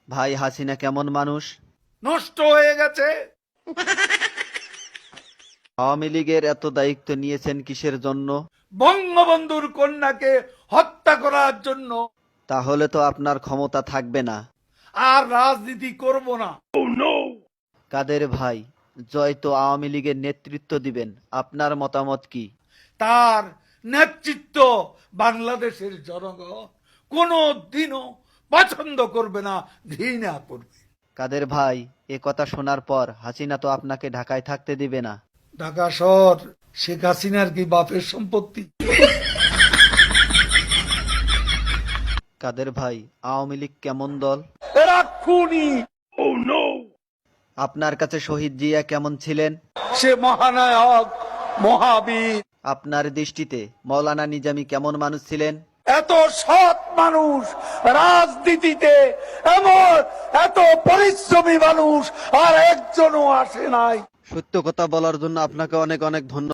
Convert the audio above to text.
ভাই হাসিনা কেমন মানুষ? নষ্ট হয়ে গেছে। আওয়ামী লীগের এত দায়িত্ব নিয়েছেন কিসের জন্য? বঙ্গবন্ধুর কন্যাকে হত্যা করার জন্য। তাহলে তো আপনার ক্ষমতা থাকবে না। আর রাজনীতি করব না। কাদের ভাই, জয় তো আওয়ামী লীগের নেতৃত্ব দিবেন, আপনার মতামত কি? তার নেতৃত্ব বাংলাদেশের জনগণ কোনো দিনও পছন্দ করবে না, ঘৃণা করবে। কাদের ভাই, এ কথা শোনার পর হাসিনা তো আপনাকে ঢাকায় থাকতে দিবে না। ঢাকা শহর শেখ হাসিনার কি বাপের সম্পত্তি? কাদের ভাই, আওয়ামী লীগ কেমন দল? এরা খুনি। আপনার কাছে শহীদ জিয়া কেমন ছিলেন? সে মহানায়ক, মহাবীর। আপনার দৃষ্টিতে মৌলানা নিজামী কেমন মানুষ ছিলেন? এত সৎ মানুষ রাজনীতিতে, এমন এত পরিশ্রমী মানুষ আর একজনও আসে নাই। সত্য কথা বলার জন্য আপনাকে অনেক অনেক ধন্যবাদ।